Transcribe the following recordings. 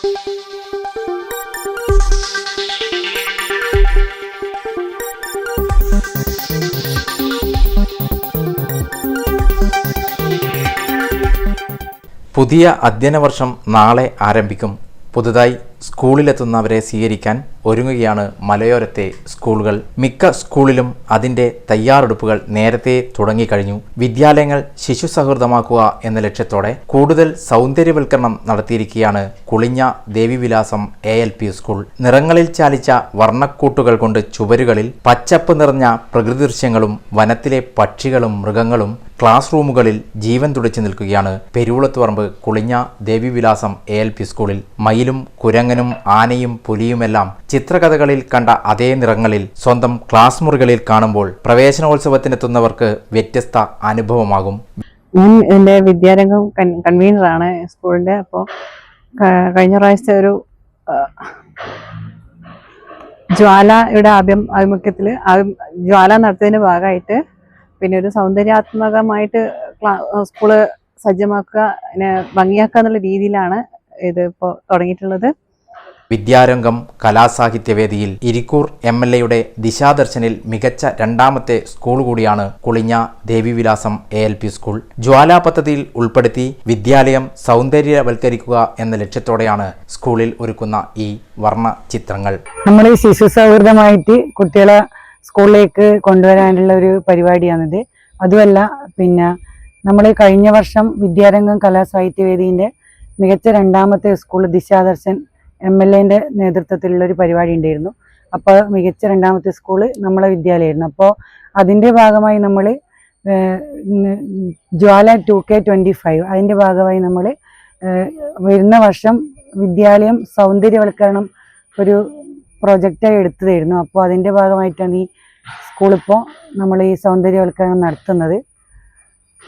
പുതിയ അധ്യയന വർഷം നാളെ ആരംഭിക്കും. പുതുതായി സ്കൂളിലെത്തുന്നവരെ സ്വീകരിക്കാൻ ഒരുങ്ങുകയാണ് മലയോരത്തെ സ്കൂളുകൾ. മിക്ക സ്കൂളിലും അതിൻ്റെ തയ്യാറെടുപ്പുകൾ നേരത്തെ തുടങ്ങിക്കഴിഞ്ഞു. വിദ്യാലയങ്ങൾ ശിശു സൗഹൃദമാക്കുക എന്ന ലക്ഷ്യത്തോടെ കൂടുതൽ സൗന്ദര്യവൽക്കരണം നടത്തിയിരിക്കുകയാണ് കുളിഞ്ഞ ദേവിവിലാസം ALP സ്കൂൾ. നിറങ്ങളിൽ ചാലിച്ച വർണ്ണക്കൂട്ടുകൾ കൊണ്ട് ചുവരുകളിൽ പച്ചപ്പ് നിറഞ്ഞ പ്രകൃതി ദൃശ്യങ്ങളും വനത്തിലെ പക്ഷികളും മൃഗങ്ങളും ക്ലാസ് റൂമുകളിൽ ജീവൻ തുടിച്ചു നിൽക്കുകയാണ് പെരുവുളത്തുപറമ്പ് കുളിഞ്ഞ ദേവിവിലാസം ALP സ്കൂളിൽ. മയിലും കുരങ്ങനും ആനയും പുലിയുമെല്ലാം ചിത്രകഥകളിൽ കണ്ട അതേ നിറങ്ങളിൽ സ്വന്തം ക്ലാസ് മുറികളിൽ കാണുമ്പോൾ പ്രവേശനോത്സവത്തിനെത്തുന്നവർക്ക് വ്യത്യസ്ത അനുഭവമാകും. ഞാൻ എൻ്റെ വിദ്യാരംഗം കൺവീനറാണ് സ്കൂളിൻ്റെ. അപ്പോൾ കഴിഞ്ഞ പ്രാവശ്യത്തെ ഒരു ജ്വാലയുടെ ആഭിമുഖ്യത്തിൽ ജ്വാല നടത്തിയതിൻ്റെ ഭാഗമായിട്ട് പിന്നെ ഒരു സൗന്ദര്യാത്മകമായിട്ട് സ്കൂള് സജ്ജമാക്കുക, ഭംഗിയാക്കുക എന്നുള്ള രീതിയിലാണ് ഇത് ഇപ്പോൾ തുടങ്ങിയിട്ടുള്ളത്. വിദ്യാരംഗം കലാസാഹിത്യവേദിയിൽ ഇരിക്കൂർ MLAയുടെ ദിശാദർശനിൽ മികച്ച രണ്ടാമത്തെ സ്കൂൾ കൂടിയാണ് കുളിഞ്ഞ ദേവിവിലാസം ALP സ്കൂൾ. ജ്വാല പദ്ധതിയിൽ ഉൾപ്പെടുത്തി വിദ്യാലയം സൗന്ദര്യവൽക്കരിക്കുക എന്ന ലക്ഷ്യത്തോടെയാണ് സ്കൂളിൽ ഒരുക്കുന്ന ഈ വർണ്ണ ചിത്രങ്ങൾ. നമ്മൾ ശിശു സൗഹൃദമായിട്ട് കുട്ടികളെ സ്കൂളിലേക്ക് കൊണ്ടുവരാനുള്ള ഒരു പരിപാടിയാണിത്. അതുമല്ല, പിന്നെ നമ്മൾ കഴിഞ്ഞ വർഷം വിദ്യാരംഗം കലാസാഹിത്യവേദിൻ്റെ മികച്ച രണ്ടാമത്തെ സ്കൂൾ ദിശാദർശൻ MLAൻ്റെ നേതൃത്വത്തിലുള്ള ഒരു പരിപാടി ഉണ്ടായിരുന്നു. അപ്പോൾ മികച്ച രണ്ടാമത്തെ സ്കൂള് നമ്മളെ വിദ്യാലയമായിരുന്നു. അപ്പോൾ അതിൻ്റെ ഭാഗമായി നമ്മൾ ജ്വാല 2K25 അതിൻ്റെ ഭാഗമായി നമ്മൾ വരുന്ന വർഷം വിദ്യാലയം സൗന്ദര്യവൽക്കരണം ഒരു പ്രൊജക്റ്റായി എടുത്തതായിരുന്നു. അപ്പോൾ അതിൻ്റെ ഭാഗമായിട്ടാണ് ഈ സ്കൂളിപ്പോൾ നമ്മൾ ഈ സൗന്ദര്യവൽക്കരണം നടത്തുന്നത്.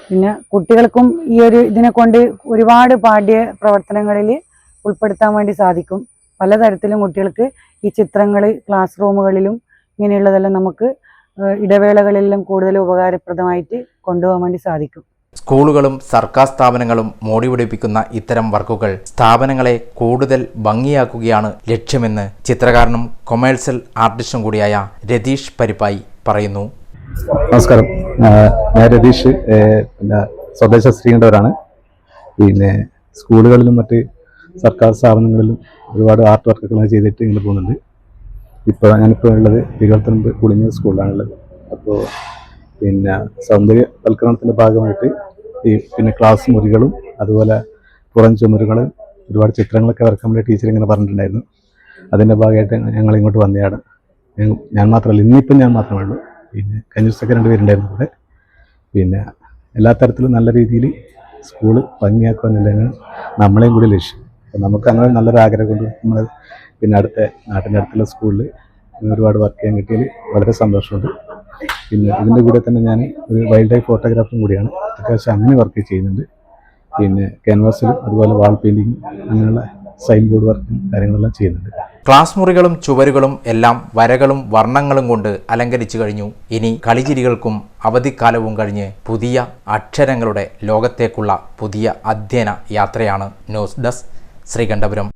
പിന്നെ കുട്ടികൾക്കും ഈ ഒരു ഇതിനെ കൊണ്ട് ഒരുപാട് പാഠ്യ പ്രവർത്തനങ്ങളിൽ ഉൾപ്പെടുത്താൻ വേണ്ടി സാധിക്കും. പലതരത്തിലും കുട്ടികൾക്ക് ഈ ചിത്രങ്ങൾ ക്ലാസ് റൂമുകളിലും ഇങ്ങനെയുള്ളതെല്ലാം നമുക്ക് ഇടവേളകളിലെല്ലാം കൂടുതൽ ഉപകാരപ്രദമായിട്ട് കൊണ്ടുപോകാൻ വേണ്ടി സാധിക്കും. സ്കൂളുകളും സർക്കാർ സ്ഥാപനങ്ങളും മോടി പിടിപ്പിക്കുന്ന ഇത്തരം വർക്കുകൾ സ്ഥാപനങ്ങളെ കൂടുതൽ ഭംഗിയാക്കുകയാണ് ലക്ഷ്യമെന്ന് ചിത്രകാരനും കൊമേഴ്സ്യൽ ആർട്ടിസ്റ്റും കൂടിയായ രതീഷ് പരിപ്പായി പറയുന്നു. നമസ്കാരം, ഞാൻ രതീഷ്, പിന്നെ സ്വദേശ ശ്രീകണ്ഠവരാണ്. പിന്നെ സ്കൂളുകളിലും മറ്റ് സർക്കാർ സ്ഥാപനങ്ങളിലും ഒരുപാട് ആർട്ട് വർക്കുകൾ ചെയ്തിട്ട് ഇങ്ങനെ പോകുന്നുണ്ട്. ഞാനിപ്പോൾ ഉള്ളത് തിരുവനന്തപുരം കുളിഞ്ഞ സ്കൂളിലാണുള്ളത്. അപ്പോൾ പിന്നെ സൗന്ദര്യവൽക്കരണത്തിൻ്റെ ഭാഗമായിട്ട് പിന്നെ ക്ലാസ് മുറികളും അതുപോലെ പുറം ചുമരുകൾ ഒരുപാട് ചിത്രങ്ങളൊക്കെ വരക്കാൻ വേണ്ടി ടീച്ചർ ഇങ്ങനെ പറഞ്ഞിട്ടുണ്ടായിരുന്നു. അതിൻ്റെ ഭാഗമായിട്ട് ഞങ്ങൾ ഇങ്ങോട്ട് വന്നതാണ്. ഞാൻ മാത്രമല്ല, ഇന്നിപ്പം ഞാൻ മാത്രമേ ഉള്ളൂ. പിന്നെ കഴിഞ്ഞ ദിവസമൊക്കെ 2 പേരുണ്ടായിരുന്നു ഇവിടെ. പിന്നെ എല്ലാ തരത്തിലും നല്ല രീതിയിൽ സ്കൂള് ഭംഗിയാക്കുക എന്നുള്ളതാണ് നമ്മളെയും കൂടി ലക്ഷ്യം. നമുക്ക് അങ്ങനെ നല്ലൊരു ആഗ്രഹം കൊണ്ട് നമ്മൾ പിന്നെ നാട്ടിൻ്റെ അടുത്തുള്ള സ്കൂളിൽ ഒരുപാട് വർക്ക് ചെയ്യാൻ കിട്ടിയതിൽ വളരെ സന്തോഷമുണ്ട്. പിന്നെ ഇതിൻ്റെ കൂടെ തന്നെ ഞാൻ ഒരു വൈൽഡ് ലൈഫ് ഫോട്ടോഗ്രാഫറും കൂടിയാണ്. അത്യാവശ്യം അങ്ങനെ വർക്ക് ചെയ്യുന്നുണ്ട്. പിന്നെ ക്യാൻവാസിലും അതുപോലെ വാൾ പെയിൻറ്റിങ് അങ്ങനെയുള്ള സൈൻ ബോർഡ് വർക്കും കാര്യങ്ങളെല്ലാം ചെയ്യുന്നുണ്ട്. ക്ലാസ് മുറികളും ചുവരുകളും എല്ലാം വരകളും വർണ്ണങ്ങളും കൊണ്ട് അലങ്കരിച്ചു കഴിഞ്ഞു. ഇനി കളിചിരികൾക്കും അവധിക്കാലവും കഴിഞ്ഞ് പുതിയ അക്ഷരങ്ങളുടെ ലോകത്തേക്കുള്ള പുതിയ അധ്യയന യാത്രയാണ്. News desk, Sreekandapuram.